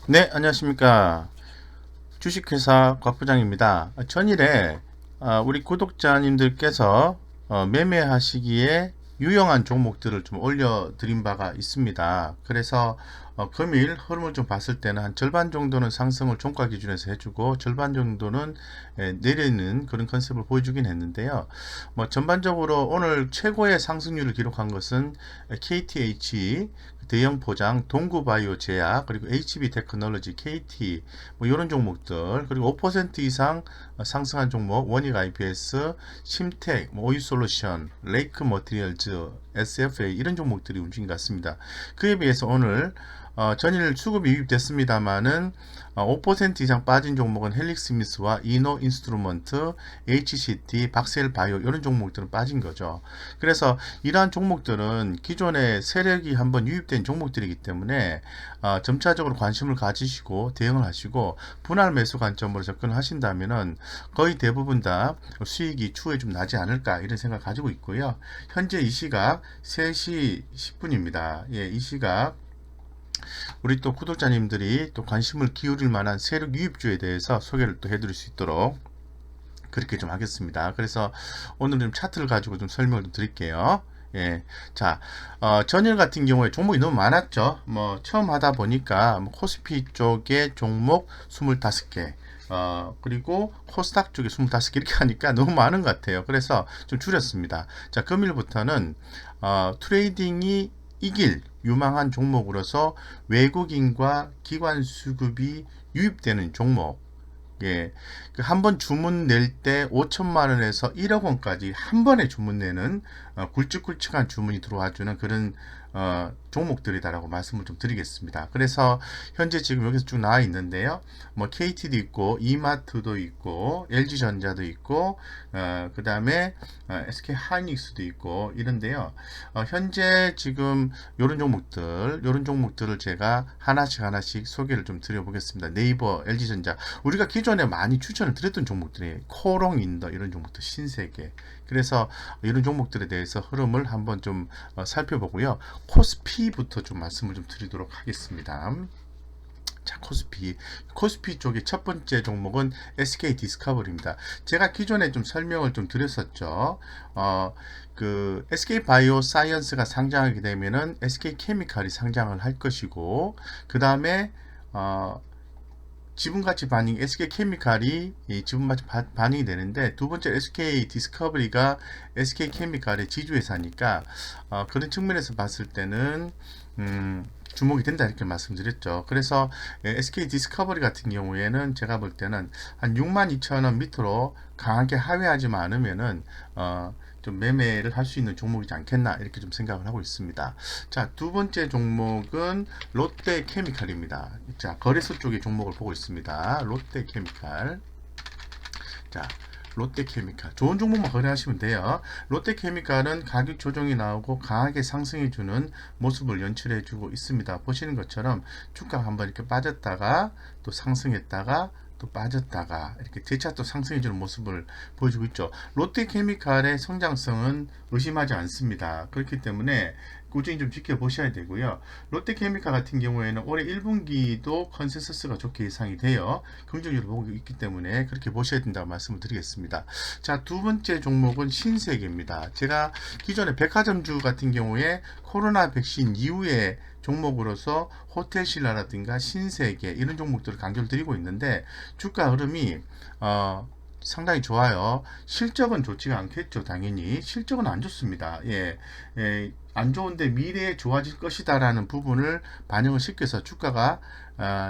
네, 안녕하십니까. 주식회사 곽부장입니다. 전일에 우리 구독자님들께서 매매하시기에 유용한 종목들을 좀 올려드린 바가 있습니다. 그래서 금일 흐름을 좀 봤을 때는 한 절반 정도는 상승을 종가 기준에서 해주고 절반 정도는 내리는 그런 컨셉을 보여주긴 했는데요. 뭐 전반적으로 오늘 최고의 상승률을 기록한 것은 KTH, 대형 포장, 동구바이오 제약, 그리고 HB 테크놀로지, KT, 뭐 이런 종목들, 그리고 5% 이상 상승한 종목, 원익 IPS, 심텍, 뭐 오유솔루션, 레이크 머티리얼즈, SFA 이런 종목들이 움직인 것 같습니다. 그에 비해서 오늘 전일 수급이 유입됐습니다만은 5% 이상 빠진 종목은 헬릭스미스와 이노 인스트루먼트, HCT, 박셀 바이오 이런 종목들은 빠진 거죠. 그래서 이러한 종목들은 기존에 세력이 한번 유입된 종목들이기 때문에 점차적으로 관심을 가지시고 대응을 하시고 분할 매수 관점으로 접근하신다면은 거의 대부분 다 수익이 추후에 좀 나지 않을까 이런 생각을 가지고 있고요. 현재 이 시각 3시 10분입니다. 예, 이 시각 우리 또 구독자님들이 또 관심을 기울일 만한 세력 유입주에 대해서 소개를 또 해드릴 수 있도록 그렇게 좀 하겠습니다. 그래서 오늘 좀 차트를 가지고 좀 설명을 좀 드릴게요. 예. 자, 전일 같은 경우에 종목이 너무 많았죠. 뭐, 처음 하다 보니까, 뭐 코스피 쪽에 종목 25개, 그리고 코스닥 쪽에 25개 이렇게 하니까 너무 많은 것 같아요. 그래서 좀 줄였습니다. 자, 금일부터는, 트레이딩이 이길 유망한 종목으로서 외국인과 기관 수급이 유입되는 종목, 예, 그 한 번 주문 낼 때 5천만 원에서 1억 원까지 한 번에 주문 내는 굵직굵직한 주문이 들어와주는 그런 종목들이다라고 말씀을 좀 드리겠습니다. 그래서 현재 지금 여기서 쭉 나와 있는데요. 뭐 KT도 있고 이마트도 있고 LG전자도 있고 그 다음에 SK 하이닉스도 있고 이런데요. 현재 지금 요런 종목들을 제가 하나씩 소개를 좀 드려보겠습니다. 네이버, LG전자 우리가 기존에 많이 추천을 드렸던 종목들이 코롱 인더 이런 종목들 신세계 그래서 이런 종목들에 대해서 흐름을 한번 좀 살펴보고요. 코스피부터 좀 말씀을 좀 드리도록 하겠습니다. 자, 코스피 쪽의 첫 번째 종목은 SK 디스커버리입니다. 제가 기존에 좀 설명을 좀 드렸었죠. 그 SK 바이오 사이언스가 상장하게 되면은 SK 케미칼이 상장을 할 것이고 그 다음에 지분가치 반영 SK 케미칼이 지분가치 반영이 되는데 두 번째 SK 디스커버리가 SK 케미칼의 지주회사니까 그런 측면에서 봤을 때는 주목이 된다 이렇게 말씀드렸죠. 그래서 SK 디스커버리 같은 경우에는 제가 볼 때는 한 62,000원 밑으로 강하게 하회하지만 않으면은 좀 매매를 할 수 있는 종목이지 않겠나 이렇게 좀 생각을 하고 있습니다. 자, 두 번째 종목은 롯데케미칼입니다. 자, 거래소 쪽의 종목을 보고 있습니다. 롯데케미칼. 자, 롯데케미칼 좋은 종목만 거래하시면 돼요. 롯데케미칼은 가격 조정이 나오고 강하게 상승해주는 모습을 연출해주고 있습니다. 보시는 것처럼 주가가 한번 이렇게 빠졌다가 또 상승했다가 또 빠졌다가 이렇게 재차 또 상승해주는 모습을 보여주고 있죠. 롯데케미칼의 성장성은 의심하지 않습니다. 그렇기 때문에 꾸준히 좀 지켜보셔야 되고요. 롯데케미칼 같은 경우에는 올해 1분기도 컨센서스가 좋게 예상이 돼요. 긍정적으로 보고 있기 때문에 그렇게 보셔야 된다고 말씀을 드리겠습니다. 자, 두 번째 종목은 신세계입니다. 제가 기존에 백화점주 같은 경우에 코로나 백신 이후에 종목으로서 호텔신라라든가 신세계 이런 종목들을 강조를 드리고 있는데 주가 흐름이 상당히 좋아요. 실적은 좋지가 않겠죠. 당연히 실적은 안 좋습니다. 예, 안 좋은데 미래에 좋아질 것이다라는 부분을 반영을 시켜서 주가가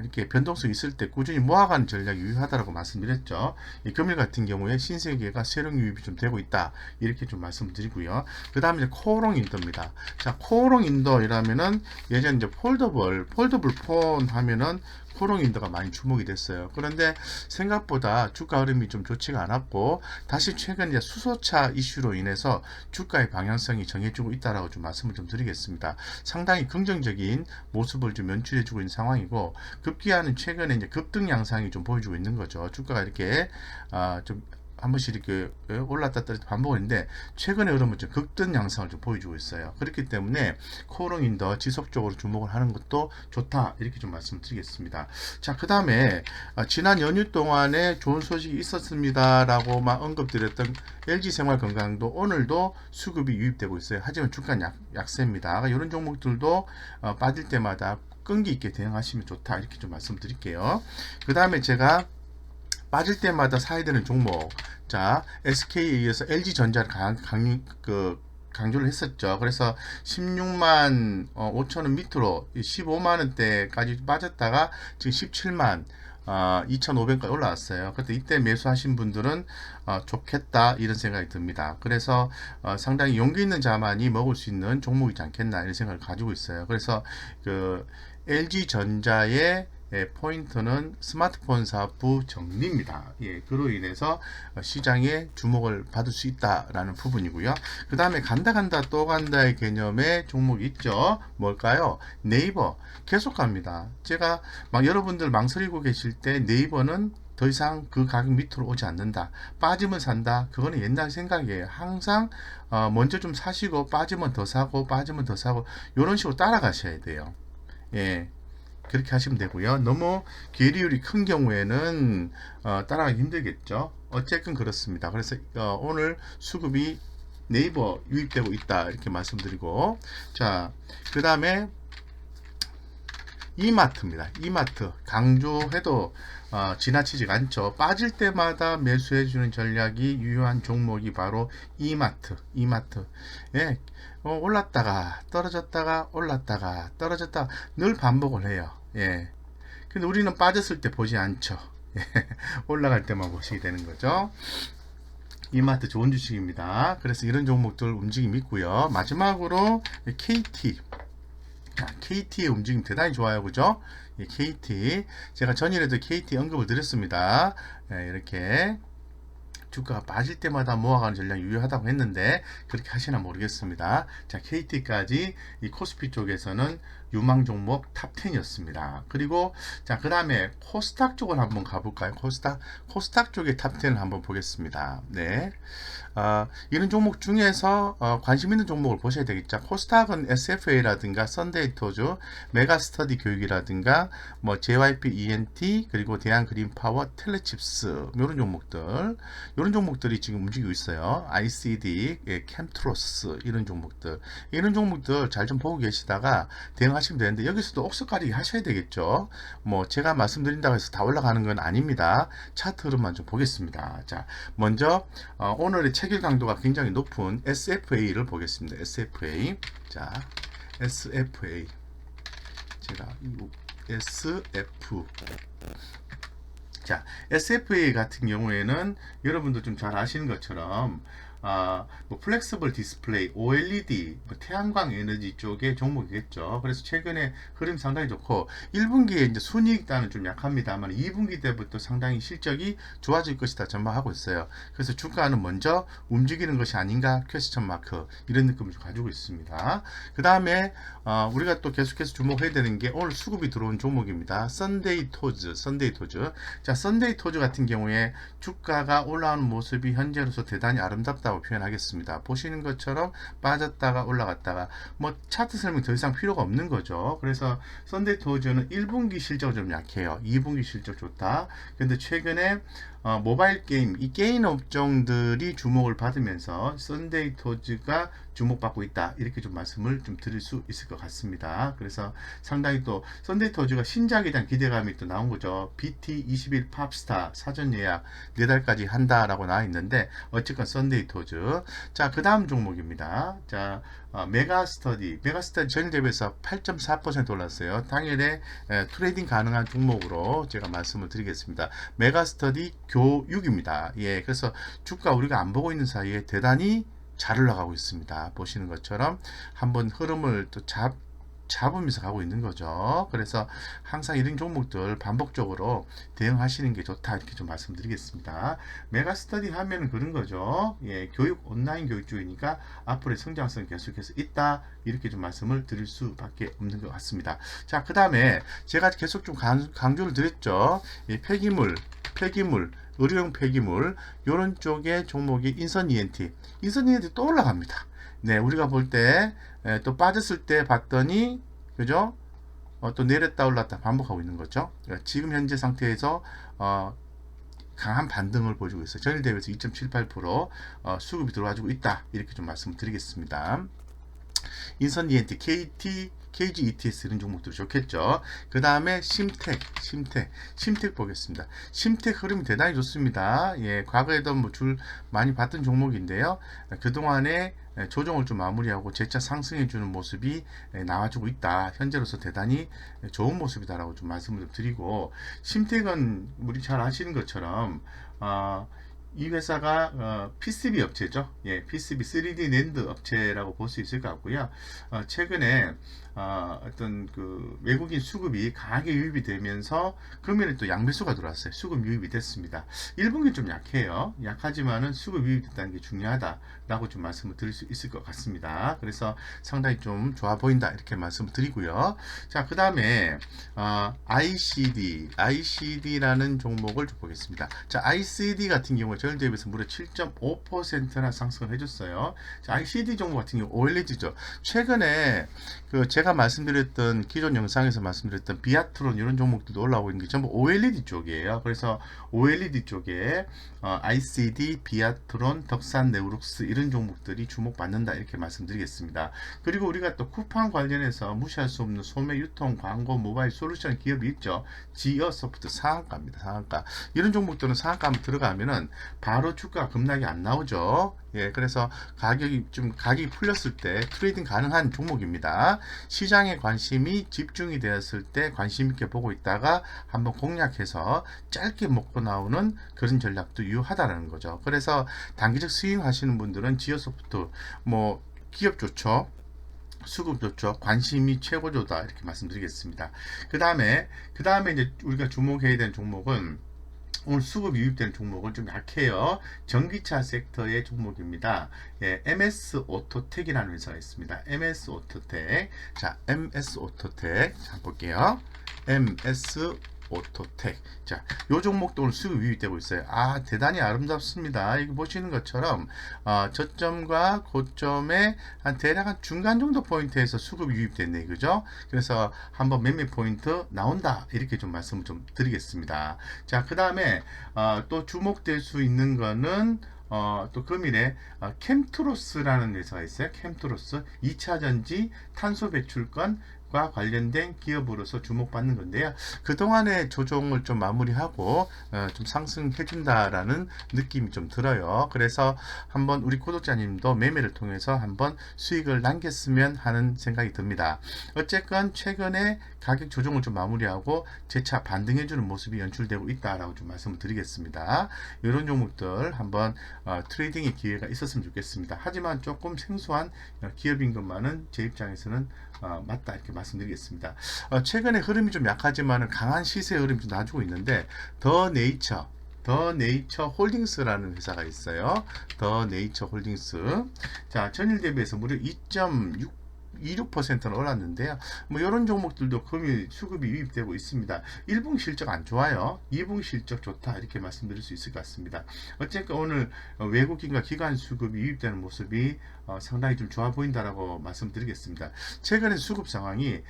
이렇게 변동성이 있을 때 꾸준히 모아가는 전략이 유효하다고 말씀드렸죠. 이 금일 같은 경우에 신세계가 세력 유입이 좀 되고 있다 이렇게 좀 말씀드리고요. 그 다음에 코오롱 인더입니다. 자, 코오롱 인더이라면은 예전 이제 폴더블 폰 하면은 코오롱 인더가 많이 주목이 됐어요. 그런데 생각보다 주가 흐름이 좀 좋지가 않았고 다시 최근 이제 수소차 이슈로 인해서 주가의 방향성이 정해지고 있다라고 좀 말씀을 좀 드리겠습니다. 상당히 긍정적인 모습을 좀 연출해주고 있는 상황이고 급기야는 최근에 이제 급등 양상이 좀 보여주고 있는 거죠. 주가가 이렇게 좀 한 번씩 이렇게 올랐다 떨어졌다 반복했는데 최근의 흐름은 좀 극등 양상을 좀 보여주고 있어요. 그렇기 때문에 코오롱인더 지속적으로 주목을 하는 것도 좋다 이렇게 좀 말씀드리겠습니다. 자, 그 다음에 지난 연휴 동안에 좋은 소식이 있었습니다라고만 언급드렸던 LG생활건강도 오늘도 수급이 유입되고 있어요. 하지만 주가는 약세입니다. 이런 종목들도 빠질 때마다 끈기 있게 대응하시면 좋다 이렇게 좀 말씀드릴게요. 그 다음에 제가 빠질 때마다 사야 되는 종목, 자 SK에 이어서 LG전자를 강조를 했었죠. 그래서 16만 5천원 밑으로 15만원대까지 빠졌다가 지금 17만 2,500까지 올라왔어요. 그때 이때 매수하신 분들은 좋겠다 이런 생각이 듭니다. 그래서 상당히 용기 있는 자만이 먹을 수 있는 종목이지 않겠나 이런 생각을 가지고 있어요. 그래서 그 LG전자의 포인트는 스마트폰 사업부 정리입니다. 예, 그로 인해서 시장에 주목을 받을 수 있다라는 부분이고요. 그 다음에 간다 또 간다의 개념의 종목이 있죠. 뭘까요? 네이버 계속 갑니다. 제가 막 여러분들 망설이고 계실 때 네이버는 더 이상 그 가격 밑으로 오지 않는다. 빠지면 산다. 그거는 옛날 생각이에요. 항상 먼저 좀 사시고 빠지면 더 사고 빠지면 더 사고 이런 식으로 따라가셔야 돼요. 예. 그렇게 하시면 되고요. 너무 계리율이 큰 경우에는 따라가기 힘들겠죠. 어쨌든 그렇습니다. 그래서 오늘 수급이 네이버 유입되고 있다 이렇게 말씀드리고, 자, 그 다음에 이마트입니다. 이마트 강조해도 지나치지가 않죠. 빠질 때마다 매수해주는 전략이 유효한 종목이 바로 이마트. 예, 올랐다가 떨어졌다가 올랐다가 떨어졌다가 늘 반복을 해요. 예, 근데 우리는 빠졌을 때 보지 않죠. 올라갈 때만 보시게 되는 거죠. 이마트 좋은 주식입니다. 그래서 이런 종목들 움직임 있고요. 마지막으로 KT. KT의 움직임 대단히 좋아요. 그죠? KT. 제가 전일에도 KT 언급을 드렸습니다. 이렇게 주가가 빠질 때마다 모아가는 전략이 유효하다고 했는데 그렇게 하시나 모르겠습니다. 자, KT까지 이 코스피 쪽에서는 유망 종목 탑10이었습니다. 그리고 자, 그 다음에 코스닥 쪽을 한번 가볼까요? 코스닥 쪽의 탑10을 한번 보겠습니다. 네. 이런 종목 중에서 관심 있는 종목을 보셔야 되겠죠. 코스닥은 SFA라든가 썬데이토즈, 메가스터디 교육이라든가 뭐 JYP ENT 그리고 대한그린파워, 텔레칩스 이런 종목들이 지금 움직이고 있어요. ICD, 캠트로스 이런 종목들 잘 좀 보고 계시다가 대응하시면 되는데 여기서도 옥석가리 하셔야 되겠죠. 뭐 제가 말씀드린다고 해서 다 올라가는 건 아닙니다. 차트 흐름만 좀 보겠습니다. 자, 먼저 오늘의 체결 강도가 굉장히 높은 SFA를 보겠습니다. SFA. 자, SFA. 제가 SF. 자, SFA 같은 경우에는 여러분도 좀 잘 아시는 것처럼 뭐 플렉서블 디스플레이, OLED, 뭐 태양광 에너지 쪽의 종목이겠죠. 그래서 최근에 흐름 상당히 좋고 1분기에 이제 순이익단은 좀 약합니다만 2분기 때부터 상당히 실적이 좋아질 것이다 전망하고 있어요. 그래서 주가는 먼저 움직이는 것이 아닌가 퀘스천 마크 이런 느낌을 가지고 있습니다. 그 다음에 우리가 또 계속해서 주목해야 되는 게 오늘 수급이 들어온 종목입니다. 썬데이토즈. 자, 썬데이토즈 같은 경우에 주가가 올라오는 모습이 현재로서 대단히 아름답다고 표현하겠습니다. 보시는 것처럼 빠졌다가 올라갔다가 뭐 차트 설명 더 이상 필요가 없는 거죠. 그래서 썬데이토즈는 1분기 실적이 좀 약해요. 2분기 실적 좋다. 근데 최근에 모바일 게임, 이 게임 업종들이 주목을 받으면서 썬데이토즈가 주목받고 있다. 이렇게 좀 말씀을 좀 드릴 수 있을 것 같습니다. 그래서 상당히 또 썬데이토즈가 신작에 대한 기대감이 또 나온 거죠. BT21 팝스타 사전 예약 4달까지 한다라고 나와 있는데 어쨌건 썬데이토즈. 자, 그 다음 종목입니다. 자, 메가스터디 전일 대비해서 8.4% 올랐어요. 당일에 트레이딩 가능한 종목으로 제가 말씀을 드리겠습니다. 메가스터디 교육입니다. 예, 그래서 주가 우리가 안 보고 있는 사이에 대단히 잘 올라가고 있습니다. 보시는 것처럼 한번 흐름을 또 잡으면서 가고 있는 거죠. 그래서 항상 이런 종목들 반복적으로 대응하시는 게 좋다 이렇게 좀 말씀드리겠습니다. 메가스터디 하면은 그런 거죠. 예, 교육 온라인 교육 쪽이니까 앞으로의 성장성 계속해서 있다 이렇게 좀 말씀을 드릴 수밖에 없는 것 같습니다. 자, 그 다음에 제가 계속 좀 강조를 드렸죠. 이 폐기물 폐기물, 의료용 폐기물 요런 쪽의 종목이 인선 ENT 또 올라갑니다. 네, 우리가 볼 때 또 빠졌을 때 봤더니 그죠? 또 내렸다 올랐다 반복하고 있는 거죠. 그러니까 지금 현재 상태에서 강한 반등을 보여주고 있어요. 전일 대비해서 2.78% 수급이 들어와주고 있다. 이렇게 좀 말씀을 드리겠습니다. 인선 ENT, KT, KG ETS 이런 종목들이 좋겠죠. 그 다음에 심텍 보겠습니다. 심텍 흐름이 대단히 좋습니다. 예, 과거에도 뭐 줄 많이 봤던 종목인데요. 그동안에 조정을 좀 마무리하고 재차 상승해주는 모습이 나와주고 있다. 현재로서 대단히 좋은 모습이다라고 좀 말씀을 좀 드리고, 심텍은 우리 잘 아시는 것처럼 이 회사가 PCB 업체죠. 예, PCB 3D 낸드 업체라고 볼 수 있을 것 같고요. 최근에 어떤 그 외국인 수급이 강하게 유입이 되면서 금일에 또 양매수가 들어왔어요. 수급 유입이 됐습니다. 1분기 좀 약해요. 약하지만은 수급 유입이 됐다는 게 중요하다라고 좀 말씀을 드릴 수 있을 것 같습니다. 그래서 상당히 좀 좋아 보인다 이렇게 말씀을 드리고요. 자, 그 다음에 ICD라는 종목을 좀 보겠습니다. 자, ICD 같은 경우에 전일 대비해서 무려 7.5%나 상승을 해줬어요. 자, ICD 종목 같은 경우 OLED죠. 최근에 그 제가 말씀드렸던 기존 영상에서 말씀드렸던 비아트론 이런 종목들도 올라오고 있는 게 전부 OLED 쪽이에요. 그래서 OLED 쪽에 ICD, 비아트론, 덕산, 네오룩스 이런 종목들이 주목받는다 이렇게 말씀드리겠습니다. 그리고 우리가 또 쿠팡 관련해서 무시할 수 없는 소매 유통, 광고, 모바일 솔루션 기업이 있죠. 지어소프트 상한가입니다. 상한가. 이런 종목들은 상한가 한번 들어가면은 바로 주가가 급락이 안 나오죠. 예, 그래서 가격이 풀렸을 때 트레이딩 가능한 종목입니다. 시장에 관심이 집중이 되었을 때 관심 있게 보고 있다가 한번 공략해서 짧게 먹고 나오는 그런 전략도 유효하다라는 거죠. 그래서 단기적 스윙 하시는 분들은 지어소프트 뭐 기업 좋죠. 수급 좋죠. 관심이 최고조다 이렇게 말씀드리겠습니다. 그 다음에 이제 우리가 주목해야 되는 종목은 오늘 수급 유입되는 종목은 좀 약해요. 전기차 섹터의 종목입니다. 예, MS 오토텍이라는 회사가 있습니다. MS 오토텍. 자, MS 오토텍. 자, 볼게요. MS 오토텍. 자, 요 종목도 오늘 수급 유입되고 있어요. 대단히 아름답습니다. 이거 보시는 것처럼 저점과 고점의 대략 한 중간 정도 포인트에서 수급이 유입됐네, 그죠? 그래서 한번 매매 포인트 나온다 이렇게 좀 말씀을 좀 드리겠습니다. 자, 그 다음에 또 주목될 수 있는 거는 또 금일에 캠트로스라는 회사가 있어요. 캠트로스 2차전지 탄소 배출권 과 관련된 기업으로서 주목받는 건데요. 그동안의 조정을 좀 마무리하고 좀 상승해 준다라는 느낌이 좀 들어요. 그래서 한번 우리 구독자님도 매매를 통해서 한번 수익을 남겼으면 하는 생각이 듭니다. 어쨌건 최근에 가격 조정을 좀 마무리하고 재차 반등해 주는 모습이 연출되고 있다라고 좀 말씀을 드리겠습니다. 이런 종목들 한번 트레이딩의 기회가 있었으면 좋겠습니다. 하지만 조금 생소한 기업인 것만은 제 입장에서는 맞다 이렇게 말씀드리겠습니다. 최근에 흐름이 좀 약하지만 강한 시세 흐름이 좀 나주고 있는데 더 네이처 홀딩스라는 회사가 있어요. 더 네이처 홀딩스. 자, 전일 대비해서 무려 26%는 올랐는데요. 뭐 이런 종목들도 금일 수급이 유입되고 있습니다. 1분기 실적 안 좋아요. 2분기 실적 좋다 이렇게 말씀드릴 수 있을 것 같습니다. 어쨌든 오늘 외국인과 기관 수급이 유입되는 모습이 상당히 좀 좋아 보인다라고 말씀드리겠습니다. 최근에 수급 상황이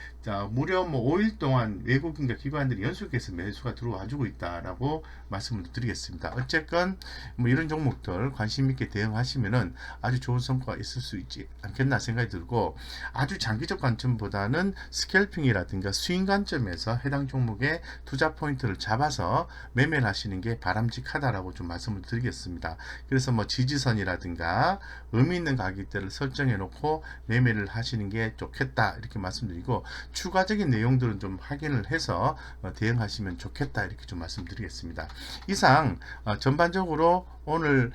무려 뭐 5일 동안 외국인과 기관들이 연속해서 매수가 들어와주고 있다라고 말씀을 드리겠습니다. 어쨌건 뭐 이런 종목들 관심 있게 대응하시면은 아주 좋은 성과가 있을 수 있지 않겠나 생각이 들고, 아주 장기적 관점보다는 스캘핑이라든가 스윙 관점에서 해당 종목의 투자 포인트를 잡아서 매매를 하시는 게 바람직하다라고 좀 말씀을 드리겠습니다. 그래서 뭐 지지선이라든가 의미 있는 가격대를 설정해 놓고 매매를 하시는 게 좋겠다 이렇게 말씀드리고, 추가적인 내용들은 좀 확인을 해서 대응하시면 좋겠다 이렇게 좀 말씀드리겠습니다. 이상 전반적으로 오늘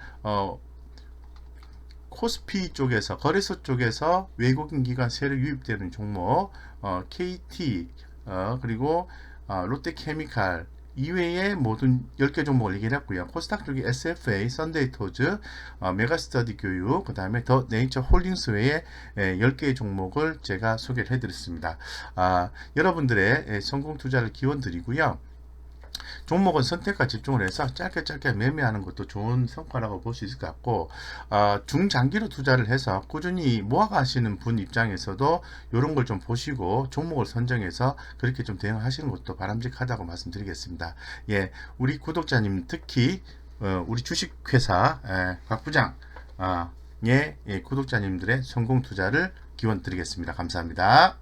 코스피 쪽에서 거래소 쪽에서 외국인 기관 세력 유입되는 종목 KT 그리고 롯데케미칼 이외의 모든 10개 종목을 얘기를 했고요. 코스닥 쪽에 SFA, 썬데이토즈, 메가스터디 교육, 그 다음에 더 네이처 홀딩스 외에 10개의 종목을 제가 소개를 해드렸습니다. 여러분들의 성공 투자를 기원 드리고요. 종목은 선택과 집중을 해서 짧게 매매하는 것도 좋은 성과라고 볼 수 있을 것 같고, 중장기로 투자를 해서 꾸준히 모아가시는 분 입장에서도 이런 걸 좀 보시고 종목을 선정해서 그렇게 좀 대응하시는 것도 바람직하다고 말씀드리겠습니다. 예, 우리 구독자님 특히 우리 주식회사 곽 부장 예, 구독자님들의 성공 투자를 기원 드리겠습니다. 감사합니다.